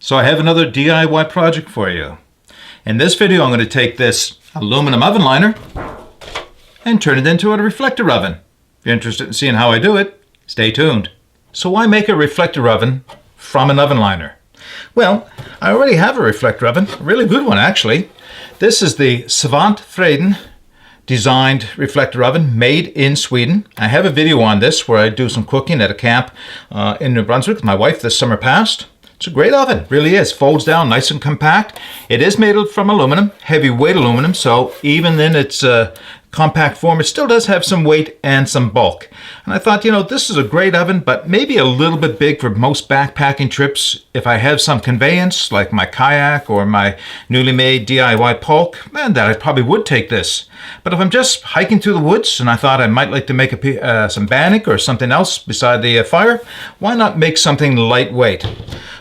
So I have another DIY project for you. In this video I'm going to take this aluminum oven liner and turn it into a reflector oven. If you're interested in seeing how I do it, stay tuned. So why make a reflector oven from an oven liner? Well, I already have a reflector oven, a really good one actually. This is the Svante Freden designed reflector oven made in Sweden. I have a video on this where I do some cooking at a camp in New Brunswick with my wife this summer past. It's a great oven, really is. Folds down nice and compact. It is made from aluminum, heavyweight aluminum, so even in its compact form, it still does have some weight and some bulk. And I thought, you know, this is a great oven, but maybe a little bit big for most backpacking trips. If I have some conveyance, like my kayak or my newly made DIY Polk, man, that I probably would take this. But if I'm just hiking through the woods and I thought I might like to make some bannock or something else beside the fire, why not make something lightweight?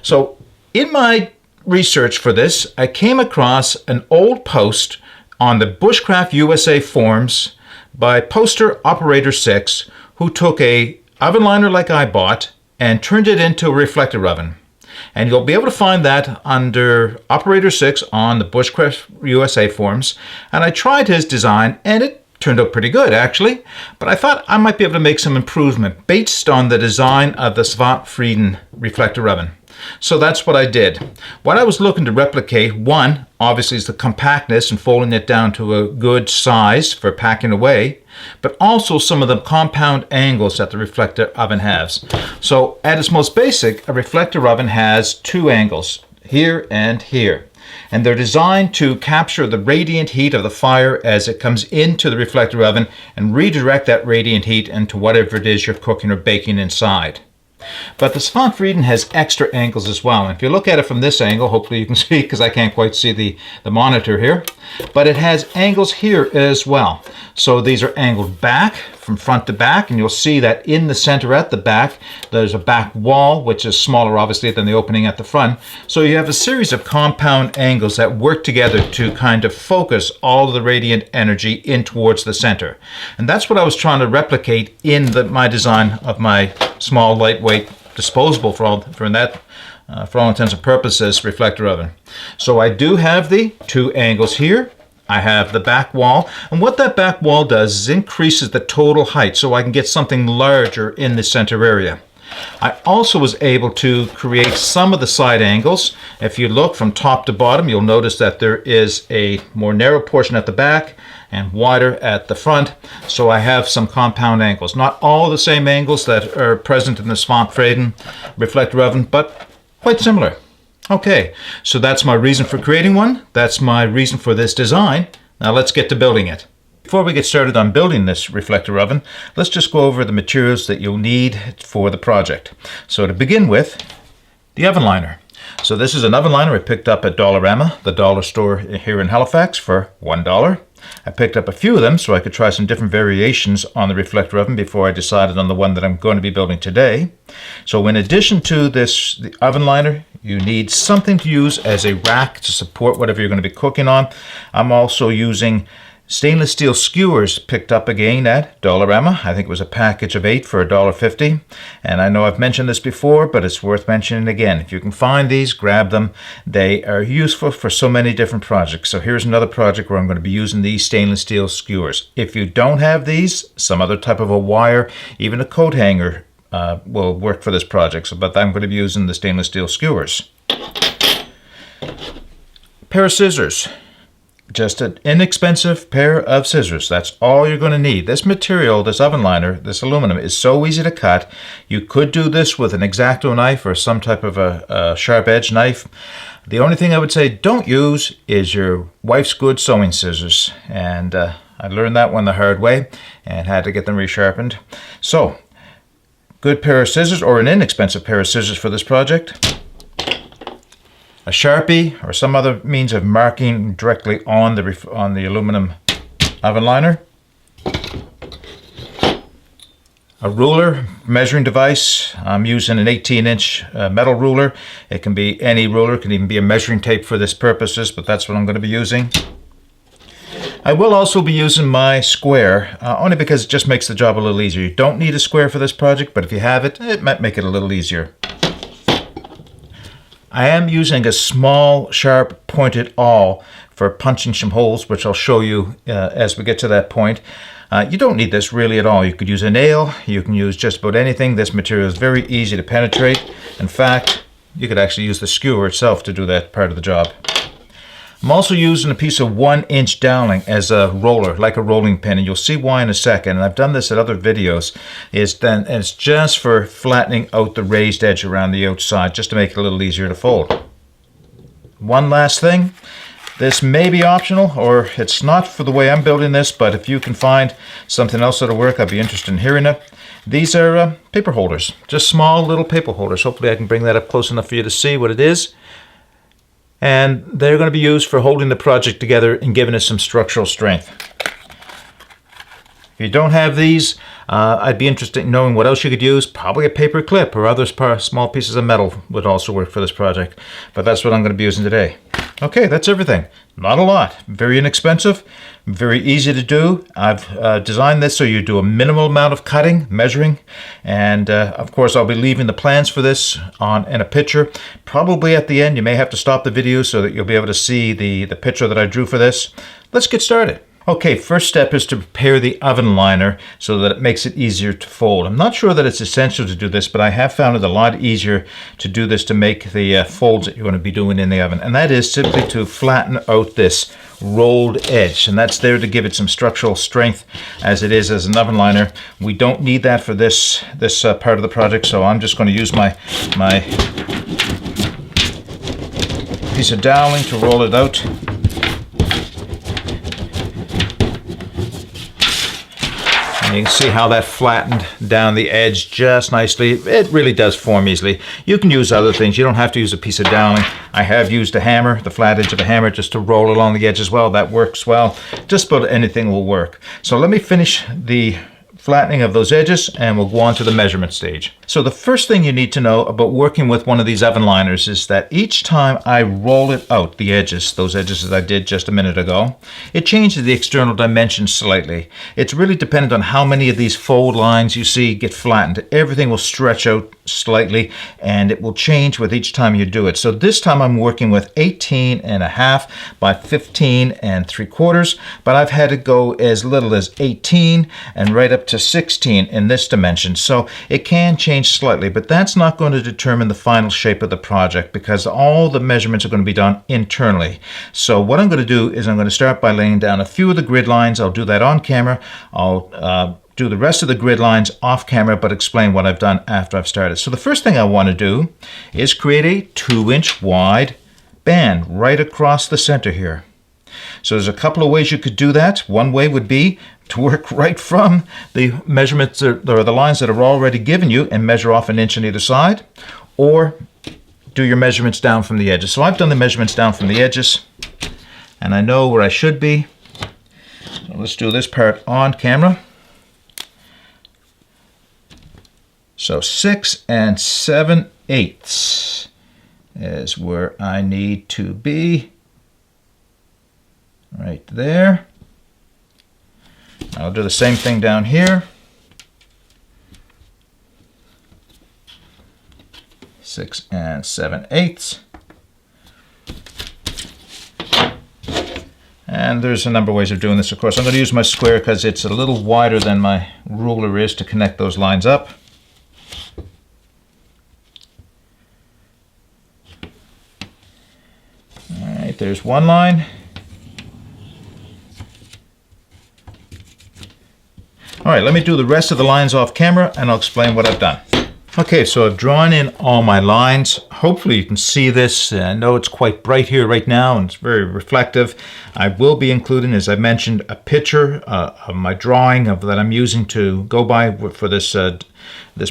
So in my research for this, I came across an old post on the BushcraftUSA forums by poster Operator 6, who took a oven liner like I bought and turned it into a reflector oven. And you'll be able to find that under Operator 6 on the BushcraftUSA forums. And I tried his design and it turned out pretty good actually, but I thought I might be able to make some improvement based on the design of the Svante Freden reflector oven. So that's what I did. What I was looking to replicate, one, obviously, is the compactness and folding it down to a good size for packing away, but also some of the compound angles that the reflector oven has. So at its most basic, a reflector oven has two angles, here and here. And they're designed to capture the radiant heat of the fire as it comes into the reflector oven and redirect that radiant heat into whatever it is you're cooking or baking inside. But the Svante Freden has extra angles as well. And if you look at it from this angle, hopefully you can see because I can't quite see the monitor here, but it has angles here as well. So these are angled back from front to back, and you'll see that in the center at the back, there's a back wall, which is smaller obviously than the opening at the front. So you have a series of compound angles that work together to kind of focus all of the radiant energy in towards the center. And that's what I was trying to replicate in my design of my small, lightweight, disposable for all intents and purposes reflector oven. So I do have the two angles here. I have the back wall, and what that back wall does is increases the total height so I can get something larger in the center area. I also was able to create some of the side angles. If you look from top to bottom, you'll notice that there is a more narrow portion at the back and wider at the front. So I have some compound angles. Not all the same angles that are present in the Svante Freden reflector oven, but quite similar. Okay, so that's my reason for creating one. That's my reason for this design. Now let's get to building it. Before we get started on building this reflector oven, let's just go over the materials that you'll need for the project. So to begin with, the oven liner. So this is an oven liner I picked up at Dollarama, the dollar store here in Halifax, for $1. I picked up a few of them so I could try some different variations on the reflector oven before I decided on the one that I'm going to be building today. So in addition to the oven liner, you need something to use as a rack to support whatever you're going to be cooking on. I'm also using stainless steel skewers picked up again at Dollarama. I think it was a package of 8 for $1.50. And I know I've mentioned this before, but it's worth mentioning again. If you can find these, grab them. They are useful for so many different projects. So here's another project where I'm going to be using these stainless steel skewers. If you don't have these, some other type of a wire, even a coat hanger will work for this project. But I'm going to be using the stainless steel skewers. Pair of scissors. Just an inexpensive pair of scissors. That's all you're going to need. This material, this oven liner, this aluminum, is so easy to cut. You could do this with an X-Acto knife or some type of a sharp edge knife. The only thing I would say don't use is your wife's good sewing scissors. And I learned that one the hard way and had to get them resharpened. So, good pair of scissors or an inexpensive pair of scissors for this project. A Sharpie or some other means of marking directly on the aluminum oven liner. A ruler, measuring device. I'm using an 18-inch metal ruler. It can be any ruler, it can even be a measuring tape for this purposes, but that's what I'm going to be using. I will also be using my square, only because it just makes the job a little easier. You don't need a square for this project, but if you have it, it might make it a little easier. I am using a small, sharp, pointed awl for punching some holes, which I'll show you as we get to that point. You don't need this really at all. You could use a nail, you can use just about anything. This material is very easy to penetrate. In fact, you could actually use the skewer itself to do that part of the job. I'm also using a piece of 1-inch doweling as a roller, like a rolling pin, and you'll see why in a second. And I've done this at other videos. It's just for flattening out the raised edge around the outside, just to make it a little easier to fold. One last thing. This may be optional, or it's not for the way I'm building this, but if you can find something else that'll work, I'd be interested in hearing it. These are paper holders, just small little paper holders. Hopefully I can bring that up close enough for you to see what it is. And they're going to be used for holding the project together and giving us some structural strength. If you don't have these, I'd be interested in knowing what else you could use. Probably a paper clip or other small pieces of metal would also work for this project. But that's what I'm going to be using today. Okay, that's everything. Not a lot. Very inexpensive. Very easy to do. I've designed this so you do a minimal amount of cutting, measuring. And of course, I'll be leaving the plans for this in a picture. Probably at the end, you may have to stop the video so that you'll be able to see the picture that I drew for this. Let's get started. Okay, first step is to prepare the oven liner so that it makes it easier to fold. I'm not sure that it's essential to do this, but I have found it a lot easier to do this to make the folds that you're going to be doing in the oven. And that is simply to flatten out this rolled edge. And that's there to give it some structural strength as it is as an oven liner. We don't need that for this part of the project, so I'm just going to use my piece of doweling to roll it out. You can see how that flattened down the edge just nicely. It really does form easily. You can use other things. You don't have to use a piece of doweling. I have used a hammer, the flat edge of a hammer, just to roll along the edge as well. That works well. Just about anything will work. So let me finish the flattening of those edges and we'll go on to the measurement stage. So the first thing you need to know about working with one of these oven liners is that each time I roll it out, the edges, those edges that I did just a minute ago, it changes the external dimensions slightly. It's really dependent on how many of these fold lines you see get flattened. Everything will stretch out slightly and it will change with each time you do it. So this time I'm working with 18.5 by 15.75, but I've had it go as little as 18 and right up to 16 in this dimension. So it can change slightly, but that's not going to determine the final shape of the project because all the measurements are going to be done internally. So what I'm going to do is I'm going to start by laying down a few of the grid lines. I'll do that on camera. I'll do the rest of the grid lines off camera, but explain what I've done after I've started. So the first thing I want to do is create a 2-inch wide band right across the center here. So there's a couple of ways you could do that. One way would be to work right from the measurements or the lines that are already given you and measure off 1 inch on either side, or do your measurements down from the edges. So I've done the measurements down from the edges and I know where I should be. So let's do this part on camera. So 6 7/8 is where I need to be. Right there. I'll do the same thing down here. 6 7/8. And there's a number of ways of doing this, of course. I'm going to use my square because it's a little wider than my ruler is to connect those lines up. All right, there's one line. All right, let me do the rest of the lines off camera and I'll explain what I've done. Okay, so I've drawn in all my lines. Hopefully you can see this. I know it's quite bright here right now and it's very reflective. I will be including, as I mentioned, a picture of my drawing that I'm using to go by for this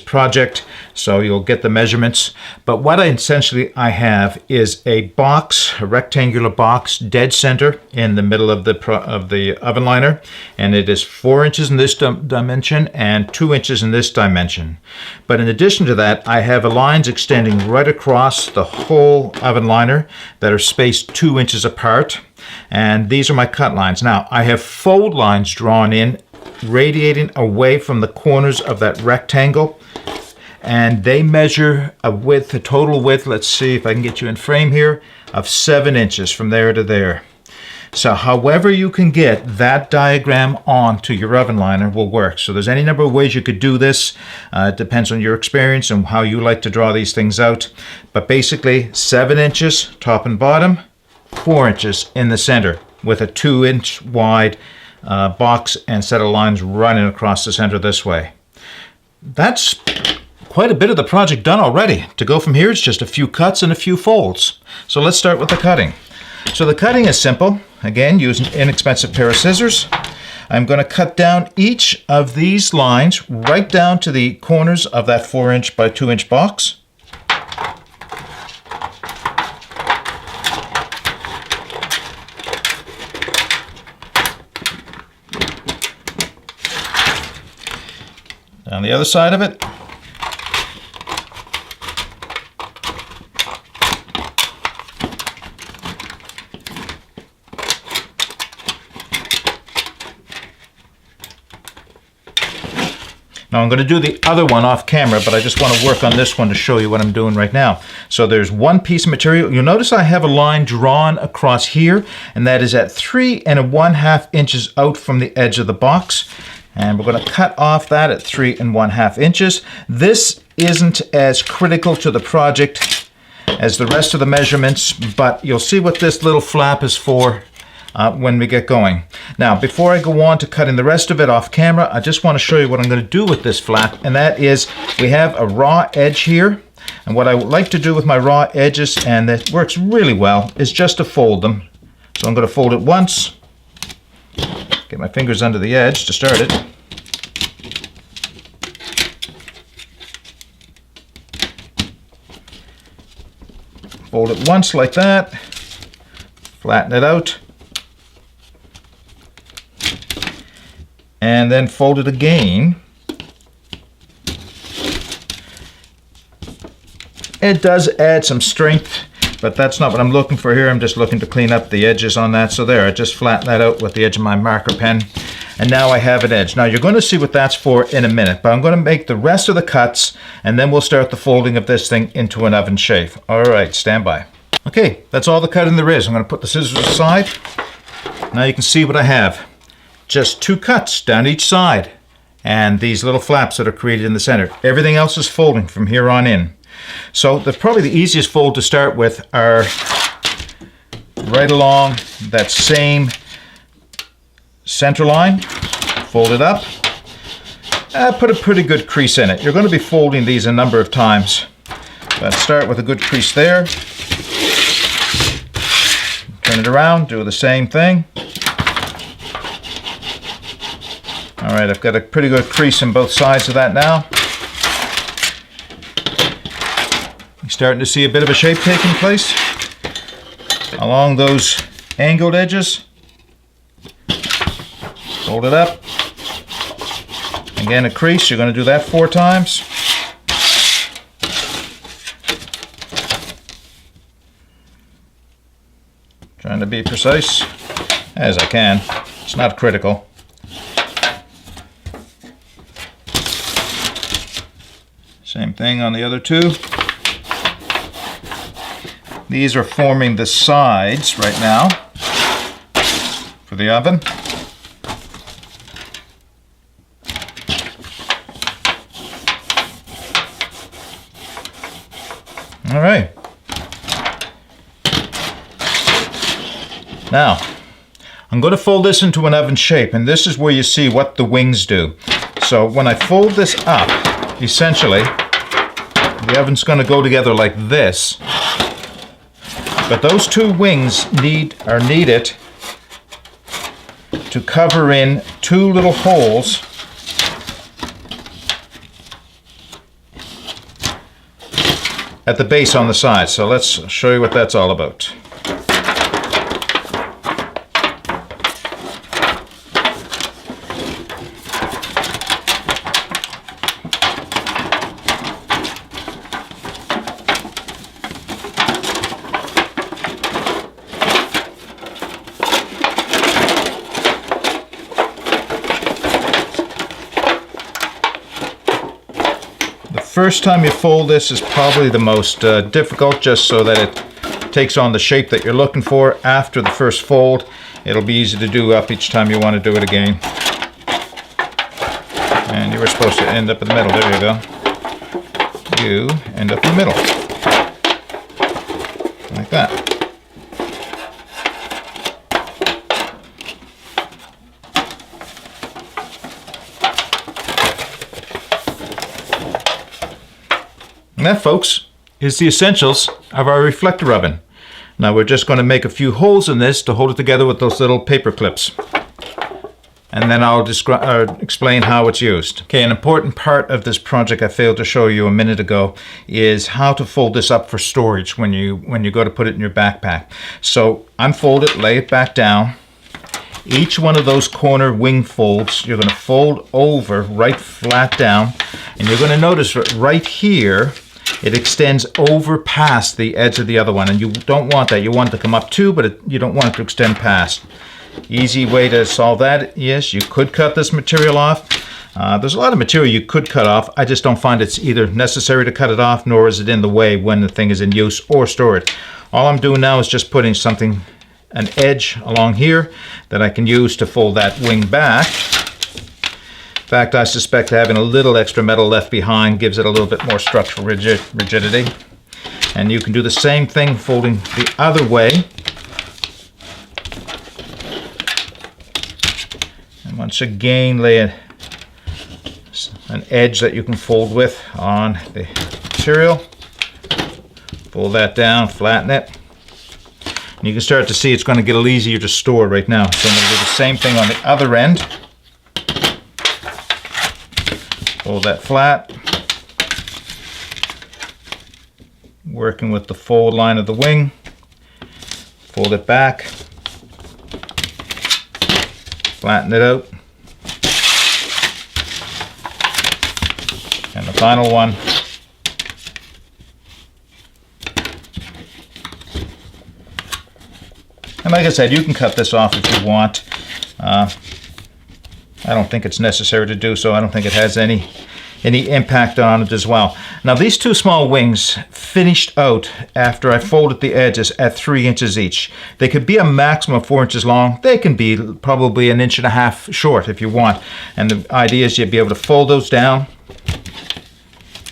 project, so you'll get the measurements. But what I have is a box, a rectangular box, dead center in the middle of the oven liner, and it is 4 inches in this dimension and 2 inches in this dimension. But in addition to that, I have lines extending right across the whole oven liner that are spaced 2 inches apart, and these are my cut lines. Now I have fold lines drawn in, radiating away from the corners of that rectangle, and they measure a width, a total width, let's see if I can get you in frame here, of 7 inches from there to there. So however you can get that diagram onto your oven liner will work. So there's any number of ways you could do this. It depends on your experience and how you like to draw these things out. But basically 7 inches top and bottom, 4 inches in the center with a 2-inch wide box and set of lines running across the center this way. That's quite a bit of the project done already. To go from here, it's just a few cuts and a few folds. So let's start with the cutting. So the cutting is simple. Again, use an inexpensive pair of scissors. I'm going to cut down each of these lines right down to the corners of that 4-inch by 2-inch box. On the other side of it. Now I'm going to do the other one off camera, but I just want to work on this one to show you what I'm doing right now. So there's one piece of material. You'll notice I have a line drawn across here, and that is at 3 1/2 inches out from the edge of the box. And we're going to cut off that at 3 1/2 inches. This isn't as critical to the project as the rest of the measurements, but you'll see what this little flap is for when we get going. Now, before I go on to cutting the rest of it off camera, I just want to show you what I'm going to do with this flap, and that is we have a raw edge here, and what I would like to do with my raw edges, and that works really well, is just to fold them. So I'm going to fold it once, get my fingers under the edge to start it. Fold it once like that, flatten it out, and then fold it again. It does add some strength, but that's not what I'm looking for here. I'm just looking to clean up the edges on that. So there, I just flatten that out with the edge of my marker pen. And now I have an edge. Now you're going to see what that's for in a minute, but I'm going to make the rest of the cuts, and then we'll start the folding of this thing into an oven shape. All right, stand by. Okay, that's all the cutting there is. I'm going to put the scissors aside. Now you can see what I have. Just 2 cuts down each side, and these little flaps that are created in the center. Everything else is folding from here on in. So probably the easiest fold to start with are right along that same center line. Fold it up. Put a pretty good crease in it. You're going to be folding these a number of times. But start with a good crease there. Turn it around, do the same thing. All right, I've got a pretty good crease in both sides of that now. You're starting to see a bit of a shape taking place along those angled edges. Fold it up. Again, a crease. You're going to do that 4 times. Trying to be precise as I can. It's not critical. Same thing on the other 2. These are forming the sides right now for the oven. All right. Now, I'm going to fold this into an oven shape, and this is where you see what the wings do. So when I fold this up, essentially, the oven's going to go together like this. But those 2 wings are needed to cover in 2 little holes at the base on the side. So let's show you what that's all about. first time you fold this is probably the most difficult, just so that it takes on the shape that you're looking for. After the first fold, it'll be easy to do up each time you want to do it again. And you were supposed to end up in the middle. There you go. You end up in the middle. Like that. And that, folks, is the essentials of our reflector oven. Now we're just going to make a few holes in this to hold it together with those little paper clips. And then I'll explain how it's used. Okay, an important part of this project I failed to show you a minute ago is how to fold this up for storage when you go to put it in your backpack. So unfold it, lay it back down. Each one of those corner wing folds, you're going to fold over right flat down. And you're going to notice that right here, it extends over past the edge of the other one. And you don't want that. You want it to come up too, but you don't want it to extend past. Easy way to solve that is you could cut this material off. There's a lot of material you could cut off. I just don't find it's either necessary to cut it off, nor is it in the way when the thing is in use or stored. All I'm doing now is just putting an edge along here that I can use to fold that wing back. In fact, I suspect having a little extra metal left behind gives it a little bit more structural rigidity. And you can do the same thing folding the other way. And once again, lay an edge that you can fold with on the material. Pull that down, flatten it. And you can start to see it's going to get a little easier to store right now. So I'm going to do the same thing on the other end. Fold that flat. Working with the fold line of the wing. Fold it back. Flatten it out. And the final one. And like I said, you can cut this off if you want. I don't think it's necessary to do so. I don't think it has any impact on it as well. Now these two small wings finished out after I folded the edges at 3 inches each. They could be a maximum of 4 inches long. They can be probably 1.5 inches short if you want. And the idea is you'd be able to fold those down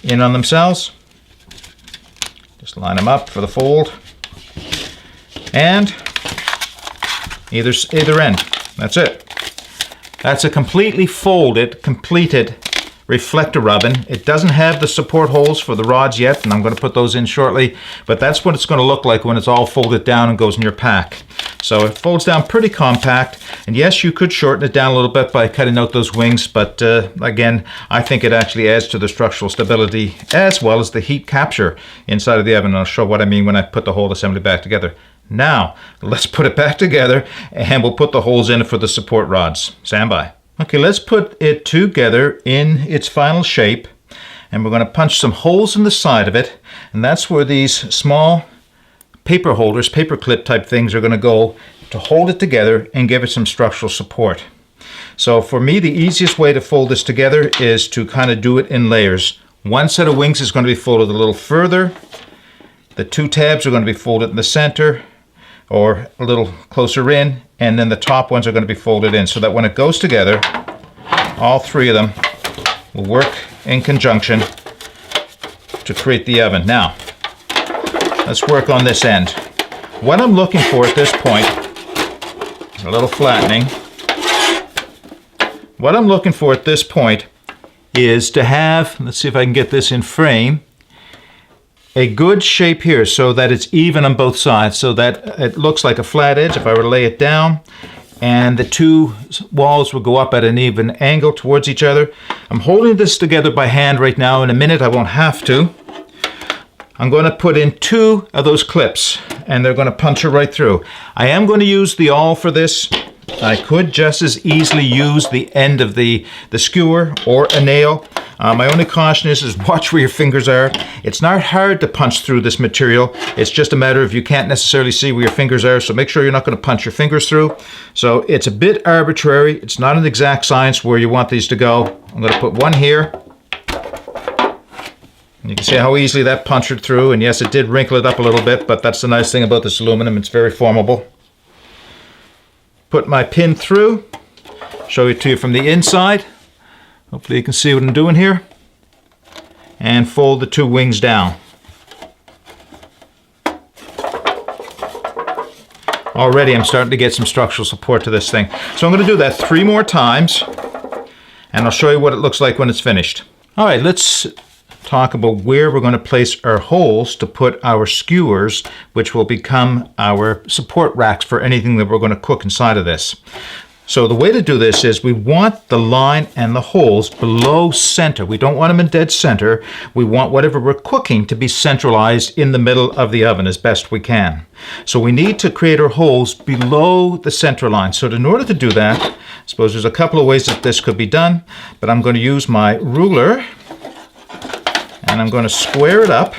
in on themselves. Just line them up for the fold. And either end. That's it. That's a completely completed reflector oven. It doesn't have the support holes for the rods yet, and I'm going to put those in shortly, but that's what it's going to look like when it's all folded down and goes in your pack. So it folds down pretty compact, and yes, you could shorten it down a little bit by cutting out those wings, but again, I think it actually adds to the structural stability as well as the heat capture inside of the oven. I'll show what I mean when I put the whole assembly back together. Now, let's put it back together, and we'll put the holes in it for the support rods. Stand by. Okay, let's put it together in its final shape, and we're going to punch some holes in the side of it, and that's where these small paper holders, paper clip type things are going to go to hold it together and give it some structural support. So for me, the easiest way to fold this together is to kind of do it in layers. One set of wings is going to be folded a little further. The two tabs are going to be folded in the center or a little closer in, and then the top ones are going to be folded in so that when it goes together, all three of them will work in conjunction to create the oven. Now, let's work on this end. What I'm looking for at this point is a little flattening. What I'm looking for at this point is to have, let's see if I can get this in frame, a good shape here so that it's even on both sides, so that it looks like a flat edge if I were to lay it down, and the two walls will go up at an even angle towards each other. I'm holding this together by hand right now. In a minute I won't have to. I'm going to put in 2 of those clips, and they're going to puncture right through. I am going to use the awl for this. I could just as easily use the end of the skewer or a nail. My only caution is watch where your fingers are. It's not hard to punch through this material. It's just a matter of you can't necessarily see where your fingers are, so make sure you're not going to punch your fingers through. So it's a bit arbitrary. It's not an exact science where you want these to go. I'm going to put one here. You can see how easily that punctured through, and yes, it did wrinkle it up a little bit, but that's the nice thing about this aluminum, it's very formable. Put my pin through, show it to you from the inside. Hopefully you can see what I'm doing here. And fold the two wings down. Already I'm starting to get some structural support to this thing. So I'm going to do that 3 more times, and I'll show you what it looks like when it's finished. All right, let's talk about where we're going to place our holes to put our skewers, which will become our support racks for anything that we're going to cook inside of this. So the way to do this is we want the line and the holes below center. We don't want them in dead center. We want whatever we're cooking to be centralized in the middle of the oven as best we can. So we need to create our holes below the center line. So in order to do that, I suppose there's a couple of ways that this could be done, but I'm going to use my ruler and I'm going to square it up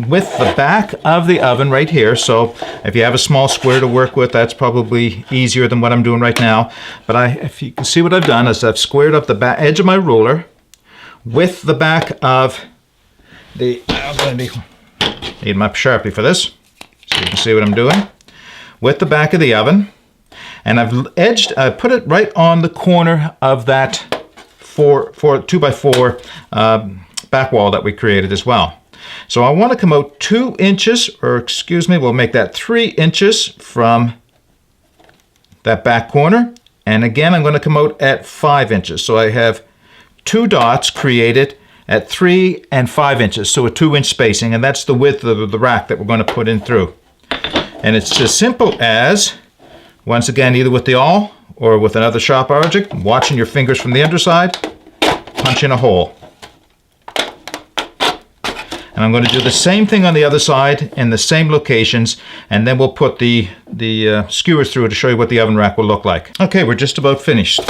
with the back of the oven right here. So if you have a small square to work with, that's probably easier than what I'm doing right now. But if you can see what I've done is I've squared up the back edge of my ruler with the back of the, I'm going to need my Sharpie for this, so you can see what I'm doing, with the back of the oven. And I put it right on the corner of that 2x4 back wall that we created as well. So I want to come out 2 inches, or excuse me, we'll make that 3 inches from that back corner. And again, I'm going to come out at 5 inches. So I have 2 dots created at 3 and 5 inches, so a 2-inch spacing, and that's the width of the rack that we're going to put in through. And it's as simple as, once again, either with the awl or with another sharp object, watching your fingers from the underside, punch in a hole. And I'm going to do the same thing on the other side in the same locations, and then we'll put the skewers through to show you what the oven rack will look like. Okay, we're just about finished.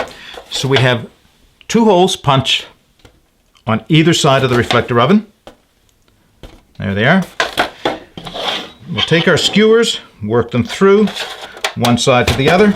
So we have 2 holes punched on either side of the reflector oven. There they are. We'll take our skewers, work them through one side to the other.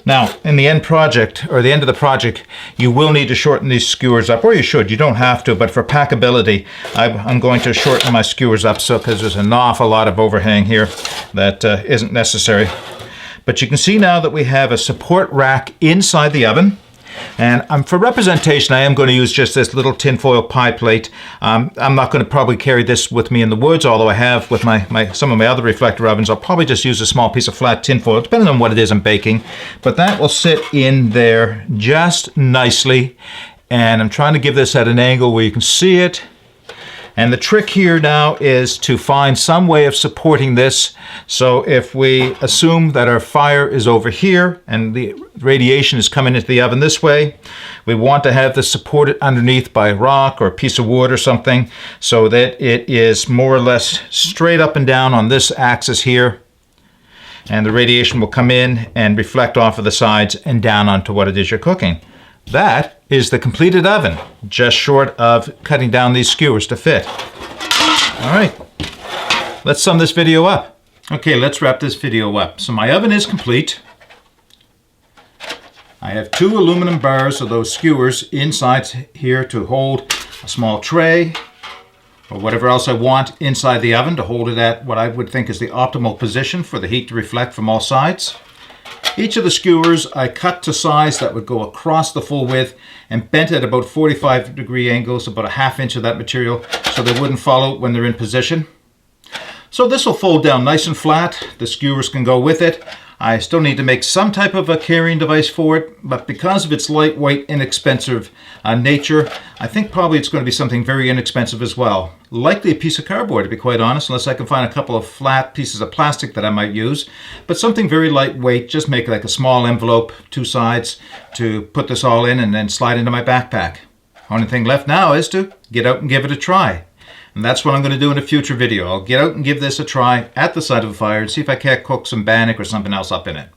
Now, in the end project, or the end of the project, you will need to shorten these skewers up, or you should. You don't have to, but for packability, I'm going to shorten my skewers up because there's an awful lot of overhang here that isn't necessary. But you can see now that we have a support rack inside the oven. And for representation, I am going to use just this little tinfoil pie plate. I'm not going to probably carry this with me in the woods, although I have with some of my other reflector ovens. I'll probably just use a small piece of flat tinfoil, depending on what it is I'm baking. But that will sit in there just nicely. And I'm trying to give this at an angle where you can see it. And the trick here now is to find some way of supporting this. So if we assume that our fire is over here and the radiation is coming into the oven this way, we want to have this supported underneath by a rock or a piece of wood or something so that it is more or less straight up and down on this axis here. And the radiation will come in and reflect off of the sides and down onto what it is you're cooking. That is the completed oven, just short of cutting down these skewers to fit. All right, let's sum this video up. Okay, let's wrap this video up. So my oven is complete. I have 2 aluminum bars of those skewers inside here to hold a small tray or whatever else I want inside the oven to hold it at what I would think is the optimal position for the heat to reflect from all sides. Each of the skewers I cut to size that would go across the full width and bent at about 45-degree angles, about a ½ inch of that material, so they wouldn't fall out when they're in position. So this will fold down nice and flat. The skewers can go with it. I still need to make some type of a carrying device for it, but because of its lightweight, inexpensive nature, I think probably it's going to be something very inexpensive as well. Likely a piece of cardboard, to be quite honest, unless I can find a couple of flat pieces of plastic that I might use. But something very lightweight, just make like a small envelope, 2 sides, to put this all in and then slide into my backpack. Only thing left now is to get out and give it a try. And that's what I'm going to do in a future video. I'll get out and give this a try at the side of the fire and see if I can't cook some bannock or something else up in it.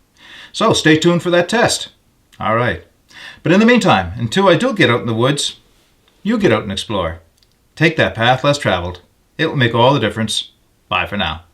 So stay tuned for that test. All right. But in the meantime, until I do get out in the woods, you get out and explore. Take that path less traveled. It will make all the difference. Bye for now.